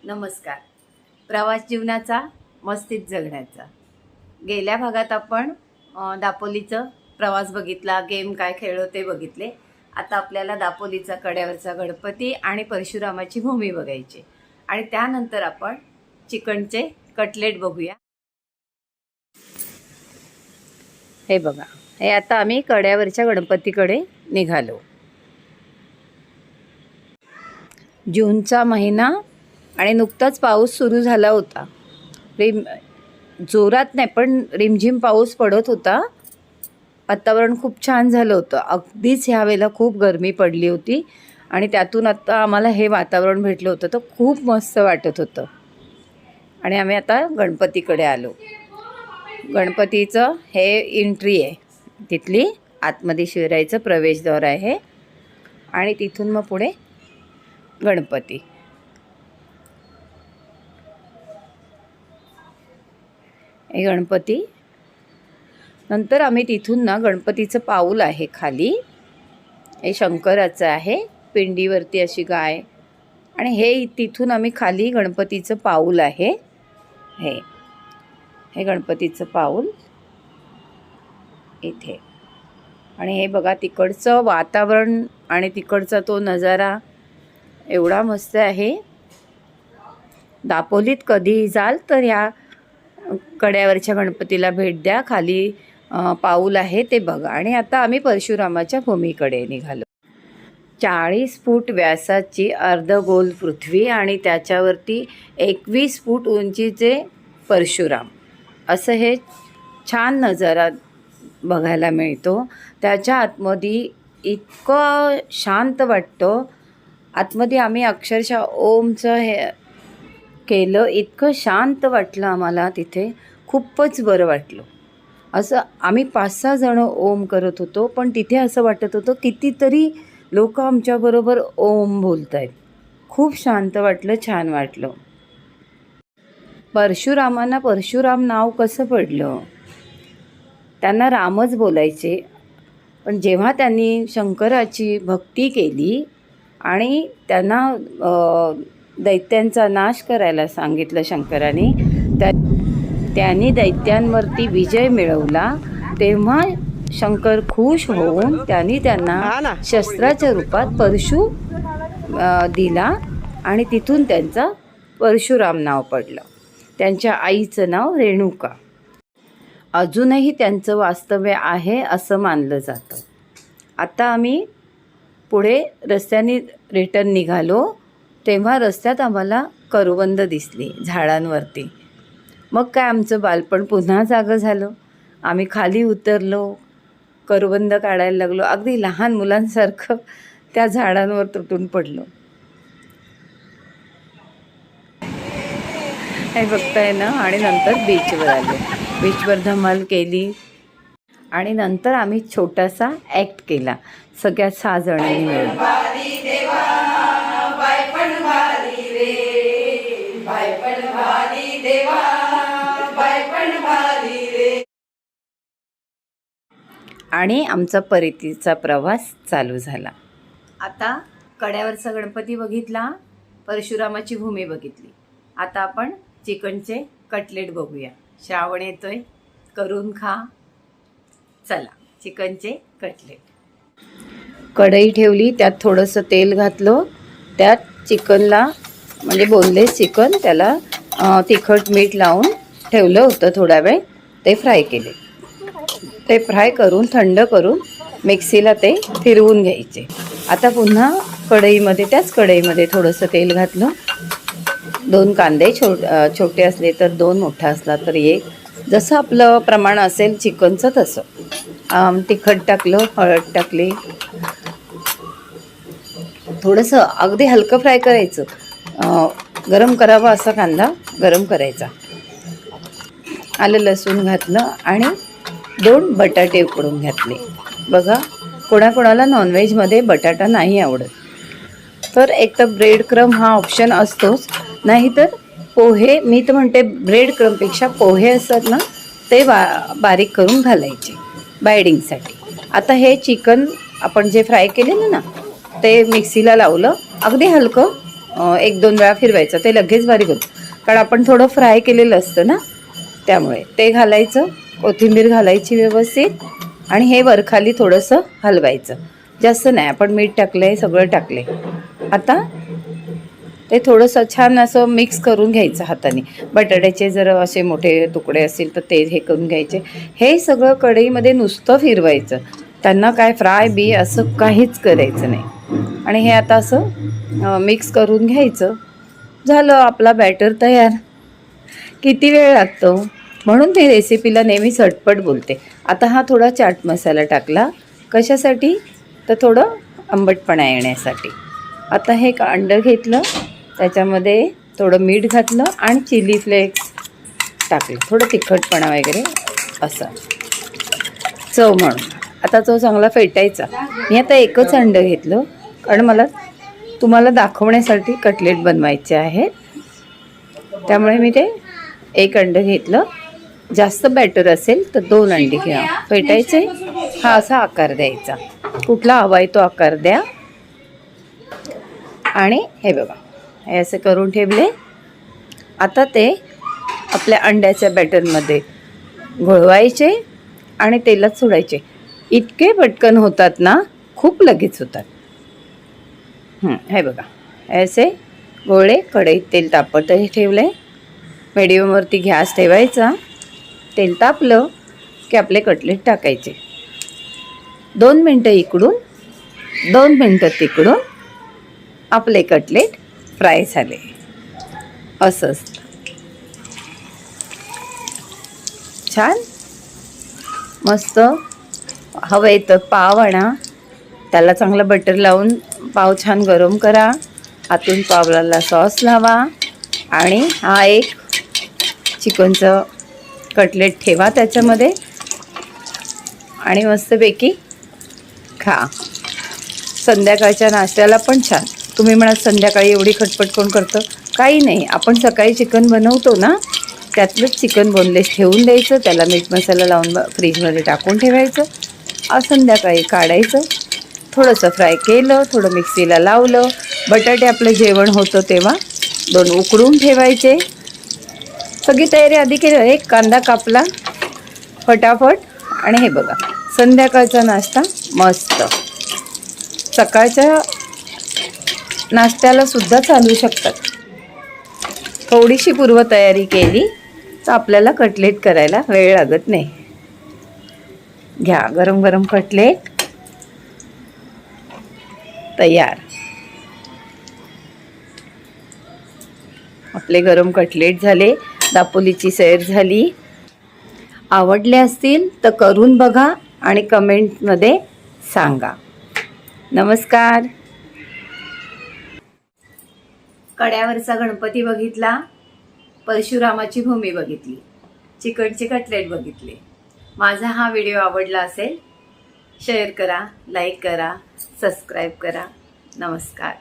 नमस्कार. प्रवास जीवनाचा मस्तीत जगण्याचा. गेल्या भागात आपण दापोलीचं प्रवास बघितला, गेम काय खेळलो ते बघितले. आता आपल्याला दापोलीचा कड्यावरचा गणपती आणि परशुरामाची भूमी बघायची आणि त्यानंतर आपण चिकनचे कटलेट बघूया. हे बघा, हे आता आम्ही कड्यावरच्या गणपतीकडे निघालो. जूनचा महिना आणि नुकताच पाऊस सुरू झाला होता. जोरात नाही पण रिमझिम पाऊस पडत होता. वातावरण खूप छान झालं होतं. अगदीच ह्यावेळेला खूप गरमी पडली होती आणि त्यातून आता आम्हाला हे वातावरण भेटलं होतं तर खूप मस्त वाटत होतं. आणि आम्ही आता गणपतीकडे आलो. गणपतीचं हे एंट्री आहे, तिथली आतमध्ये शिरायचं प्रवेशद्वार आहे आणि तिथून मग पुढे गणपती. हे गणपती नंतर आम्ही तिथून ना गणपतीचं पाऊल आहे खाली, हे शंकराचं आहे, पिंडीवरती अशी गाय, आणि हे तिथून आम्ही खाली गणपतीचं पाऊल आहे. हे गणपतीचं पाऊल इथे. आणि हे बघा तिकडचं वातावरण आणि तिकडचा तो नजारा एवढा मस्त आहे. दापोलीत कधीही जाल तर ह्या कड्यावरच्या गणपतीला भेट द्या. खाली पाऊल आहे ते बघा. आणि आता आम्ही परशुरामाच्या भूमीकडे निघालो. 40 फूट व्यासाची अर्धगोल पृथ्वी आणि त्याच्यावरती 21 फूट उंचीचे परशुराम, असं हे छान नजारा बघायला मिळतो. त्याच्या आतमध्ये इतकं शांत वाटतं. आतमध्ये आम्ही अक्षरशः ओमचं हे केलं, इतकं शांत वाटलं आम्हाला तिथे, खूपच बरं वाटलं. असं आम्ही 5-6 जणं ओम करत होतो, पण तिथे असं वाटत होतं कितीतरी लोक आमच्याबरोबर ओम बोलत आहेत. खूप शांत वाटलं, छान वाटलं. परशुरामांना परशुराम नाव कसं पडलं? त्यांना रामच बोलायचे, पण जेव्हा त्यांनी शंकराची भक्ती केली आणि त्यांना दैत्यांचा नाश करायला सांगितलं शंकराने, त्यांनी दैत्यांवरती विजय मिळवला, तेव्हा शंकर खुश होऊन त्यांना शस्त्राच्या रूपात परशु दिला आणि तिथून त्यांचा परशुराम नाव पडलं. त्यांच्या आईचं नाव रेणुका. अजूनही त्यांचं वास्तव्य आहे असं मानलं जातं. आता आम्ही पुढे रस्त्याने रिटर्न निघालो, तेव्हा रस्त्यात आम्हाला करवंद दिसली झाडांवरती. मग काय आमचं बालपण पुन्हा जागं झालं. आम्ही खाली उतरलो, करवंद काढायला लागलो, अगदी लहान मुलांसारखं त्या झाडांवर तुटून पडलो. हे बघताय ना. आणि नंतर बीचवर आलो. बीचवर धमाल केली आणि नंतर आम्ही छोटासा ॲक्ट केला सगळ्या 6 जणांनी मिळून. आणि आमचा परतीचा प्रवास चालू झाला. आता कड्यावरचा गणपती बघितला, परशुरामाची भूमी बघितली. आता आपण चिकनचे कटलेट बघूया. श्रावण येतोय, करून खा. चला, चिकनचे कटलेट. कढई ठेवली, त्यात थोडंसं तेल घातलं, त्यात चिकनला म्हणजे बोनलेस चिकन, त्याला तिखट मीठ लावून ठेवलं होतं थोडा वेळ. ते फ्राय केले. ते फ्राय करून थंड करून मिक्सीला ते फिरवून घ्यायचे. आता पुन्हा कढईमध्ये, त्याच कढईमध्ये थोडंसं तेल घातलं. 2 कांदे, छोटे असले तर 2, मोठा असला तर 1, जसं आपलं प्रमाण असेल चिकनचं तसं. तिखट टाकलं, हळद टाकली, थोडंसं अगदी हलकं फ्राय करायचं. गरम करावा असा कांदा गरम करायचा. आलं लसूण घातलं आणि 2 बटाटे उकडून घातले. बघा, कोणाकोणाला नॉनव्हेजमध्ये बटाटा नाही आवडत, तर एक तर ब्रेड क्रम हा ऑप्शन असतोच, नाहीतर पोहे. मी तर म्हणते ब्रेड क्रमपेक्षा पोहे असतात ना, ते बारीक करून घालायचे बायडिंगसाठी. आता हे चिकन आपण जे फ्राय केलेलं ना, ते मिक्सीला लावलं, अगदी हलकं 1-2 वेळा फिरवायचं, ते लगेच बारीक होतं. कारण आपण थोडं फ्राय केलेलं असतं ना, त्यामुळे ते घालायचं, कोथिंबीर घालायची व्यवस्थित आणि हे वरखाली थोडंसं हलवायचं. जास्त नाही, आपण मीठ टाकलं आहे, सगळं टाकलं आहे. आता ते थोडंसं छान असं मिक्स करून घ्यायचं हाताने. बटाट्याचे जर असे मोठे तुकडे असतील तर ते हे करून घ्यायचे. हे सगळं कढईमध्ये नुसतं फिरवायचं, त्यांना काय फ्राय बी असं काहीच करायचं नाही. आणि हे आता असं मिक्स करून घ्यायचं. झालं, आपला बॅटर तयार. किती वेळ लागतो, म्हणून मी रेसिपीला नेहमी झटपट बोलते. आता हा थोडा चाट मसाला टाकला, कशासाठी तर थोडं आंबटपणा येण्यासाठी. आता हे एक अंडं घेतलं, त्याच्यामध्ये थोडं मीठ घातलं आणि चिली फ्लेक्स टाकले, थोडं तिखटपणा वगैरे असं चव म्हणून. आता तो चांगला फेटायचा. मी आता एकच अंडं घेतलं, कारण मला तुम्हाला दाखवण्यासाठी कटलेट बनवायचे आहेत, त्यामुळे मी ते एक अंडं घेतलं. जास्त बॅटर असेल तर 2 अंडी घ्या, फेटायचे. हा असा आकार द्यायचा, कुठला हवा आहे तो आकार द्या. आणि हे बघा, हे असे करून ठेवले. आता ते आपल्या अंड्याच्या बॅटरमध्ये घोळवायचे आणि तेलात सोडायचे. इतके पटकन होतात ना, खूप लगेच होतात. हे बघा, असे गोळे. कढईत तेल तापत ठेवले, मीडियमवरती गॅस ठेवायचा. तेल तापलं की आपले कटलेट टाकायचे. 2 मिनटं इकडून 2 मिनटं तिकडून आपले कटलेट फ्राय झाले. असं असतं. छान मस्त. हवं तर पाव आणा, त्याला चांगलं बटर लावून पाव छान गरम करा, आतून पावला सॉस लावा आणि हा एक चिकनचं कटलेट ठेवा त्याच्यामध्ये आणि मस्तपैकी खा. संध्याकाळच्या नाश्त्याला पण छान. तुम्ही म्हणाल संध्याकाळी एवढी खटपट कोण करतं, काही नाही. आपण सकाळी चिकन बनवतो ना, त्यातलंच चिकन बोनलेस ठेवून द्यायचं, त्याला मीठ मसाला लावून फ्रीजमध्ये टाकून ठेवायचं. संध्याकाळी काढायचं, थोडंसं फ्राय केलं, थोडं मिक्सीला लावलं. बटाटे आपलं जेवण होतं तेव्हा 2 उकडून ठेवायचे. सगळी तयारी आधी केली. एक कांदा कापला फटाफट आणि हे बघा, संध्याकाळचा नाश्ता मस्त. सकाळच्या नाश्त्याला सुद्धा चालू शकतात. थोडीशी पूर्वतयारी केली तर आपल्याला कटलेट करायला वेळ लागत नाही. घ्या, गरम गरम कटलेट तयार. आपले गरम कटलेट झाले, दापोलीची सैर झाली. आवडले असतील तर करून बघा आणि कमेंटमध्ये सांगा. नमस्कार. कड्यावरचा गणपती बघितला, परशुरामाची भूमी बघितली, चिकनचे कटलेट बघितले. माझा हा व्हिडिओ आवडला असेल, शेअर करा, लाईक करा, सबस्क्राईब करा. नमस्कार.